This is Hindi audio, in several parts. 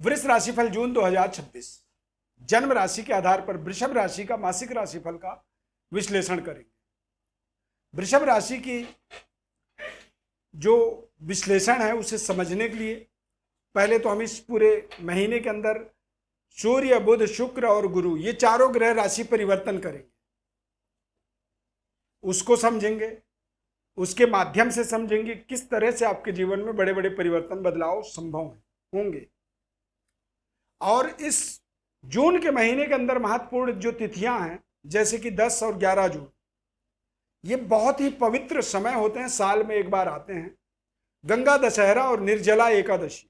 वृष राशिफल जून 2026 जन्म राशि के आधार पर वृषभ राशि का मासिक राशिफल का विश्लेषण करेंगे। वृषभ राशि की जो विश्लेषण है उसे समझने के लिए पहले तो हम इस पूरे महीने के अंदर सूर्य, बुध, शुक्र और गुरु ये चारों ग्रह राशि परिवर्तन करेंगे, उसको समझेंगे। उसके माध्यम से समझेंगे किस तरह से आपके जीवन में बड़े बड़े परिवर्तन, बदलाव संभव होंगे। और इस जून के महीने के अंदर महत्वपूर्ण जो तिथियां हैं जैसे कि 10 और 11 जून, ये बहुत ही पवित्र समय होते हैं, साल में एक बार आते हैं। गंगा दशहरा और निर्जला एकादशी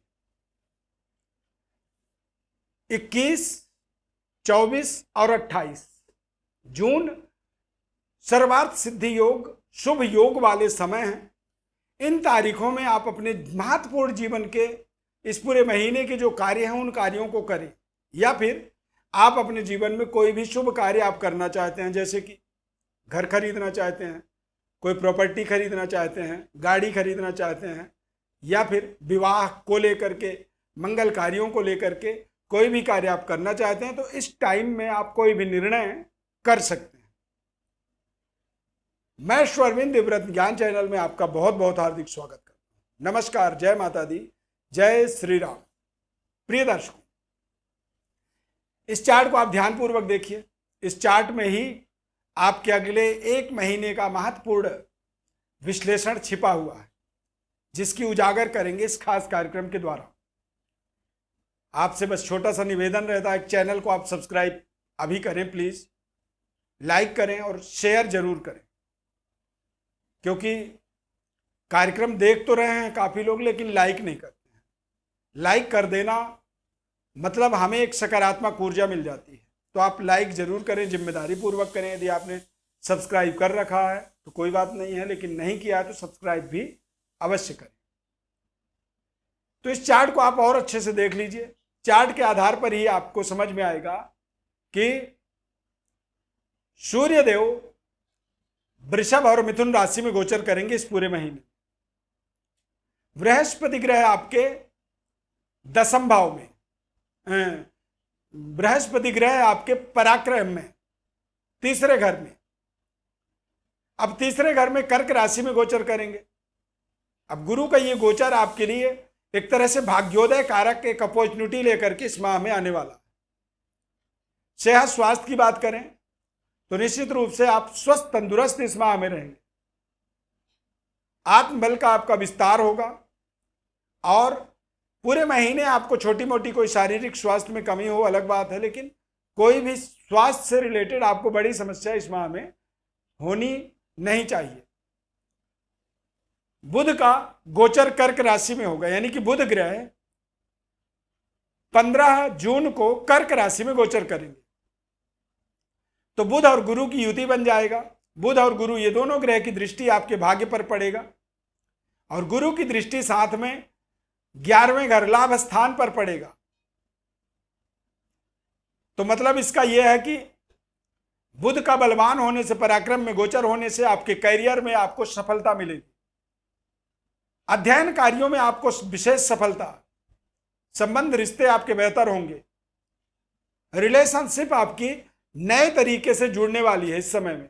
21, 24 और 28 जून सर्वार्थ सिद्धि योग, शुभ योग वाले समय हैं। इन तारीखों में आप अपने महत्वपूर्ण जीवन के इस पूरे महीने के जो कार्य हैं उन कार्यों को करें, या फिर आप अपने जीवन में कोई भी शुभ कार्य आप करना चाहते हैं, जैसे कि घर खरीदना चाहते हैं, कोई प्रॉपर्टी खरीदना चाहते हैं, गाड़ी खरीदना चाहते हैं, या फिर विवाह को लेकर के, मंगल कार्यों को लेकर के कोई भी कार्य आप करना चाहते हैं, तो इस टाइम में आप कोई भी निर्णय कर सकते हैं। मैं श्वरविंद दिव्यव्रत ज्ञान चैनल में आपका बहुत बहुत हार्दिक स्वागत करता हूं। नमस्कार, जय माता दी, जय श्री राम। प्रिय दर्शकों, इस चार्ट को आप ध्यानपूर्वक देखिए। इस चार्ट में ही आपके अगले एक महीने का महत्वपूर्ण विश्लेषण छिपा हुआ है, जिसकी उजागर करेंगे इस खास कार्यक्रम के द्वारा। आपसे बस छोटा सा निवेदन रहता है, चैनल को आप सब्सक्राइब अभी करें प्लीज, लाइक करें और शेयर जरूर करें, क्योंकि कार्यक्रम देख तो रहे हैं काफी लोग लेकिन लाइक नहीं करते हैं। लाइक कर देना मतलब हमें एक सकारात्मक ऊर्जा मिल जाती है, तो आप लाइक जरूर करें, जिम्मेदारी पूर्वक करें। यदि आपने सब्सक्राइब कर रखा है तो कोई बात नहीं है, लेकिन नहीं किया है तो सब्सक्राइब भी अवश्य करें। तो इस चार्ट को आप और अच्छे से देख लीजिए। चार्ट के आधार पर ही आपको समझ में आएगा कि सूर्य देव वृषभ और मिथुन राशि में गोचर करेंगे इस पूरे महीने। बृहस्पति ग्रह आपके 10वें भाव में, बृहस्पति ग्रह आपके पराक्रम में, तीसरे घर में। अब तीसरे घर में कर्क राशि में गोचर करेंगे। अब गुरु का ये गोचर आपके लिए एक तरह से भाग्योदय कारक एक अपॉर्चुनिटी लेकर के इस माह में आने वाला है। सेहत स्वास्थ्य की बात करें तो निश्चित रूप से आप स्वस्थ तंदुरुस्त इस माह में रहेंगे। आत्मबल का आपका विस्तार होगा और पूरे महीने आपको छोटी मोटी कोई शारीरिक स्वास्थ्य में कमी हो अलग बात है, लेकिन कोई भी स्वास्थ्य से रिलेटेड आपको बड़ी समस्या इस माह में होनी नहीं चाहिए। बुध का गोचर कर्क राशि में होगा, यानी कि बुध ग्रह 15 जून को कर्क राशि में गोचर करेंगे। तो बुध और गुरु की युति बन जाएगा। बुध और गुरु ये दोनों ग्रह की दृष्टि आपके भाग्य पर पड़ेगा और गुरु की दृष्टि साथ में 11वें घर लाभ स्थान पर पड़ेगा। तो मतलब इसका यह है कि बुध का बलवान होने से, पराक्रम में गोचर होने से आपके करियर में आपको सफलता मिलेगी। अध्ययन कार्यों में आपको विशेष सफलता, संबंध रिश्ते आपके बेहतर होंगे, रिलेशनशिप आपकी नए तरीके से जुड़ने वाली है इस समय में।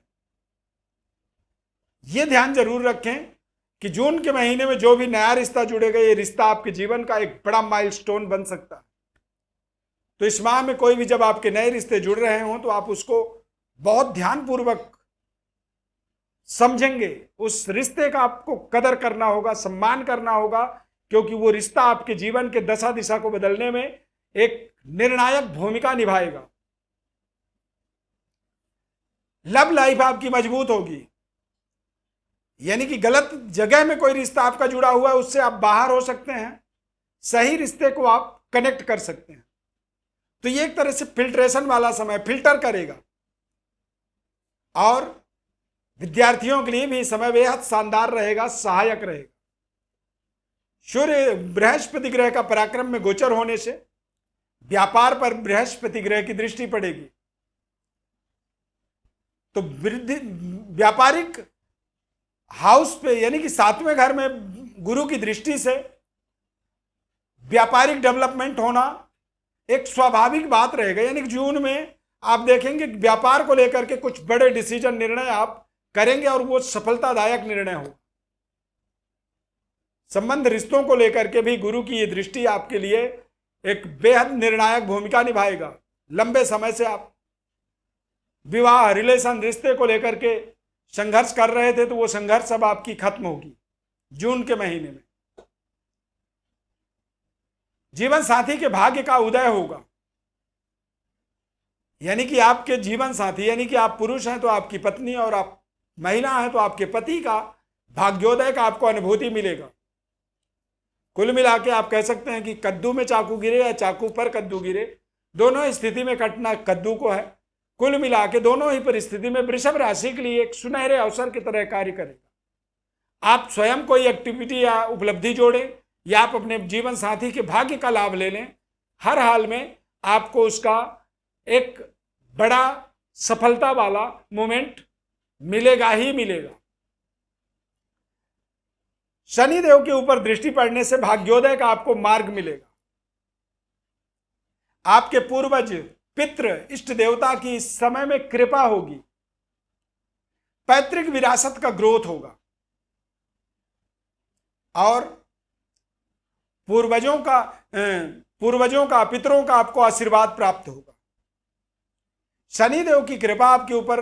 यह ध्यान जरूर रखें कि जून के महीने में जो भी नया रिश्ता जुड़ेगा, ये रिश्ता आपके जीवन का एक बड़ा माइलस्टोन बन सकता है। तो इस माह में कोई भी जब आपके नए रिश्ते जुड़ रहे हों तो आप उसको बहुत ध्यानपूर्वक समझेंगे। उस रिश्ते का आपको कदर करना होगा, सम्मान करना होगा, क्योंकि वो रिश्ता आपके जीवन के दशा दिशा को बदलने में एक निर्णायक भूमिका निभाएगा। लव लाइफ आपकी मजबूत होगी, यानी कि गलत जगह में कोई रिश्ता आपका जुड़ा हुआ है उससे आप बाहर हो सकते हैं, सही रिश्ते को आप कनेक्ट कर सकते हैं। तो ये एक तरह से फिल्ट्रेशन वाला समय, फिल्टर करेगा। और विद्यार्थियों के लिए भी समय बेहद शानदार रहेगा, सहायक रहेगा। सूर्य बृहस्पति ग्रह का पराक्रम में गोचर होने से व्यापार पर बृहस्पति ग्रह की दृष्टि पड़ेगी। तो व्यापारिक हाउस पे, यानी कि 7वें घर में गुरु की दृष्टि से व्यापारिक डेवलपमेंट होना, एक स्वाभाविक बात रहेगा। यानी कि जून में आप देखेंगे व्यापार को लेकर के कुछ बड़े डिसीजन, निर्णय आप करेंगे और वो सफलतादायक निर्णय हो। संबंध रिश्तों को लेकर के भी गुरु की ये दृष्टि आपके लिए एक बेहद निर्णायक भूमिका निभाएगा। लंबे समय से आप विवाह, रिलेशन, रिश्ते को लेकर के संघर्ष कर रहे थे, तो वो संघर्ष अब आपकी खत्म होगी जून के महीने में। जीवन साथी के भाग्य का उदय होगा। यानी कि आपके जीवन साथी, यानी कि आप पुरुष हैं तो आपकी पत्नी, और आप महिला हैं तो आपके पति का भाग्योदय का आपको अनुभूति मिलेगा। कुल मिला के आप कह सकते हैं कि कद्दू में चाकू गिरे या चाकू पर कद्दू गिरे, दोनों स्थिति में कटना कद्दू को है। कुल मिला के दोनों ही परिस्थिति में वृषभ राशि के लिए एक सुनहरे अवसर की तरह कार्य करेगा। आप स्वयं कोई एक्टिविटी या उपलब्धि जोड़ें या आप अपने जीवन साथी के भाग्य का लाभ ले लें, हर हाल में आपको उसका एक बड़ा सफलता वाला मोमेंट मिलेगा ही मिलेगा। शनिदेव के ऊपर दृष्टि पड़ने से भाग्योदय का आपको मार्ग मिलेगा। आपके पूर्वज, पितृ, इष्ट देवता की इस समय में कृपा होगी। पैतृक विरासत का ग्रोथ होगा और पूर्वजों का, पितरों का आपको आशीर्वाद प्राप्त होगा। शनिदेव की कृपा आपके ऊपर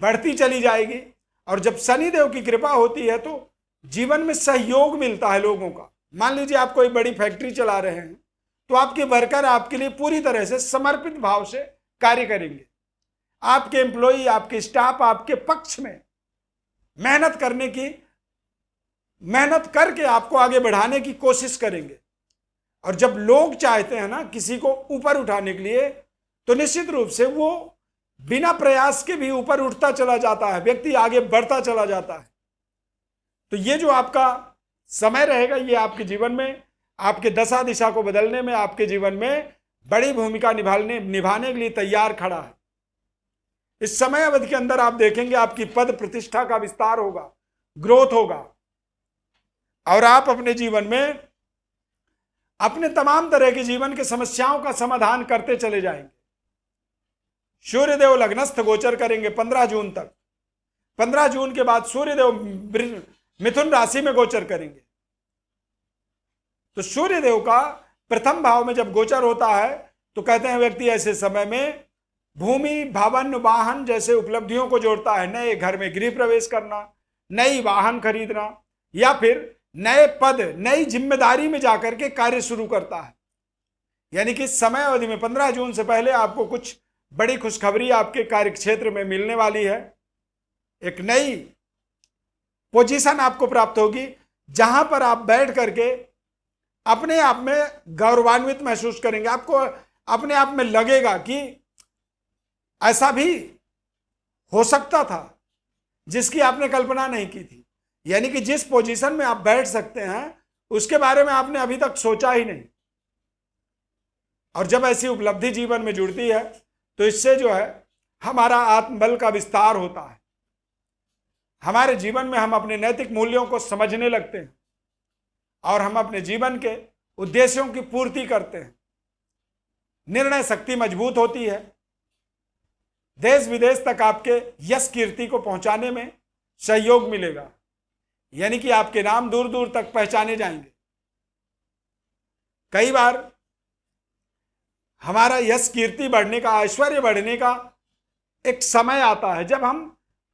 बढ़ती चली जाएगी, और जब शनिदेव की कृपा होती है तो जीवन में सहयोग मिलता है लोगों का। मान लीजिए आप कोई बड़ी फैक्ट्री चला रहे हैं तो आपके वर्कर आपके लिए पूरी तरह से समर्पित भाव से कार्य करेंगे। आपके एम्प्लॉई, आपके स्टाफ आपके पक्ष में मेहनत करके आपको आगे बढ़ाने की कोशिश करेंगे। और जब लोग चाहते हैं ना किसी को ऊपर उठाने के लिए, तो निश्चित रूप से वो बिना प्रयास के भी ऊपर उठता चला जाता है, व्यक्ति आगे बढ़ता चला जाता है। तो ये जो आपका समय रहेगा, ये आपके जीवन में, आपके दशा दिशा को बदलने में, आपके जीवन में बड़ी भूमिका निभाने के लिए तैयार खड़ा है। इस समय अवधि के अंदर आप देखेंगे आपकी पद प्रतिष्ठा का विस्तार होगा, ग्रोथ होगा, और आप अपने जीवन में अपने तमाम तरह के जीवन के समस्याओं का समाधान करते चले जाएंगे। सूर्यदेव लग्नस्थ गोचर करेंगे 15 जून तक। 15 जून के बाद सूर्यदेव मिथुन राशि में गोचर करेंगे। तो सूर्यदेव का प्रथम भाव में जब गोचर होता है तो कहते हैं व्यक्ति ऐसे समय में भूमि, भवन, वाहन जैसे उपलब्धियों को जोड़ता है। नए घर में गृह प्रवेश करना, नई वाहन खरीदना, या फिर नए पद, नई जिम्मेदारी में जाकर के कार्य शुरू करता है। यानी कि समय अवधि में 15 जून से पहले आपको कुछ बड़ी खुशखबरी आपके कार्य क्षेत्र में मिलने वाली है। एक नई पोजीशन आपको प्राप्त होगी, जहां पर आप बैठ करके अपने आप में गौरवान्वित महसूस करेंगे। आपको अपने आप में लगेगा कि ऐसा भी हो सकता था जिसकी आपने कल्पना नहीं की थी। यानी कि जिस पोजीशन में आप बैठ सकते हैं उसके बारे में आपने अभी तक सोचा ही नहीं। और जब ऐसी उपलब्धि जीवन में जुड़ती है तो इससे जो है हमारा आत्मबल का विस्तार होता है। हमारे जीवन में हम अपने नैतिक मूल्यों को समझने लगते हैं और हम अपने जीवन के उद्देश्यों की पूर्ति करते हैं। निर्णय शक्ति मजबूत होती है। देश विदेश तक आपके यश कीर्ति को पहुंचाने में सहयोग मिलेगा। यानी कि आपके नाम दूर दूर तक पहचाने जाएंगे। कई बार हमारा यश कीर्ति बढ़ने का, ऐश्वर्य बढ़ने का एक समय आता है जब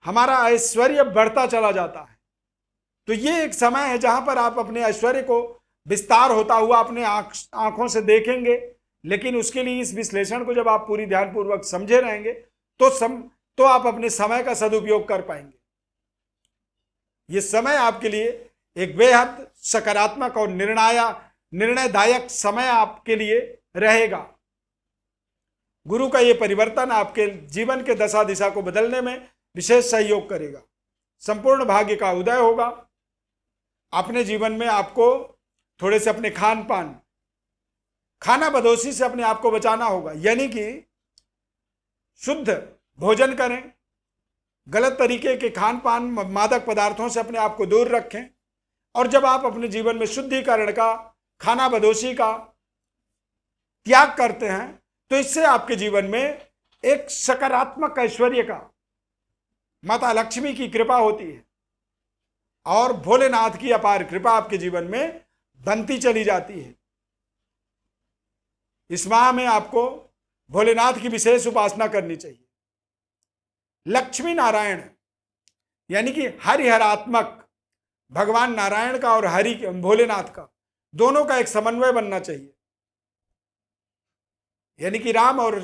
हमारा ऐश्वर्य बढ़ता चला जाता है। तो ये एक समय है जहां पर आप अपने ऐश्वर्य को विस्तार होता हुआ अपने आंखों से देखेंगे। लेकिन उसके लिए इस विश्लेषण को जब आप पूरी ध्यानपूर्वक समझे रहेंगे तो आप अपने समय का सदुपयोग कर पाएंगे। ये समय आपके लिए एक बेहद सकारात्मक और निर्णयदायक समय आपके लिए रहेगा। गुरु का ये परिवर्तन आपके जीवन के दशा दिशा को बदलने में विशेष सहयोग करेगा। संपूर्ण भाग्य का उदय होगा। अपने जीवन में आपको थोड़े से अपने खाना बदोशी से अपने आप को बचाना होगा। यानी कि शुद्ध भोजन करें, गलत तरीके के खान पान, मादक पदार्थों से अपने आप को दूर रखें। और जब आप अपने जीवन में शुद्धिकरण का, खाना बदोशी का त्याग करते हैं तो इससे आपके जीवन में एक सकारात्मक ऐश्वर्य का, माता लक्ष्मी की कृपा होती है और भोलेनाथ की अपार कृपा आपके जीवन में बनती चली जाती है। इस माह में आपको भोलेनाथ की विशेष उपासना करनी चाहिए। लक्ष्मी नारायण यानी कि हरिहरात्मक भगवान नारायण का और हरि भोलेनाथ का दोनों का एक समन्वय बनना चाहिए, यानी कि राम और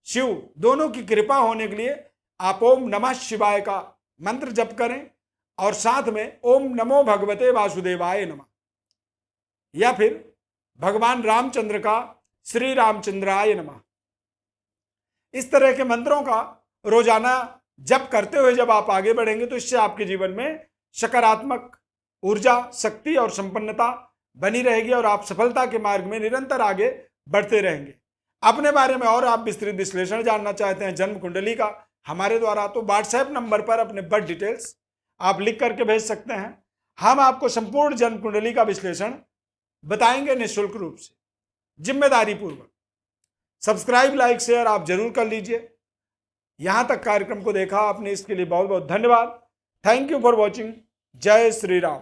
शिव दोनों की कृपा होने के लिए आप ओम नमः शिवाय का मंत्र जप करें और साथ में ओम नमो भगवते वासुदेवाय नमः, या फिर भगवान रामचंद्र का श्री रामचंद्राय नमः, इस तरह के मंत्रों का रोजाना जप करते हुए जब आप आगे बढ़ेंगे तो इससे आपके जीवन में सकारात्मक ऊर्जा, शक्ति और संपन्नता बनी रहेगी और आप सफलता के मार्ग में निरंतर आगे बढ़ते रहेंगे। अपने बारे में और आप विस्तृत विश्लेषण जानना चाहते हैं जन्म कुंडली का हमारे द्वारा, तो व्हाट्सएप नंबर पर अपने बर्थ डिटेल्स आप लिख करके भेज सकते हैं। हम आपको संपूर्ण जन्म कुंडली का विश्लेषण बताएंगे निःशुल्क रूप से, जिम्मेदारी पूर्वक। सब्सक्राइब, लाइक, शेयर आप जरूर कर लीजिए। यहां तक कार्यक्रम को देखा आपने, इसके लिए बहुत बहुत धन्यवाद। Thank you for watching. जय श्री राम।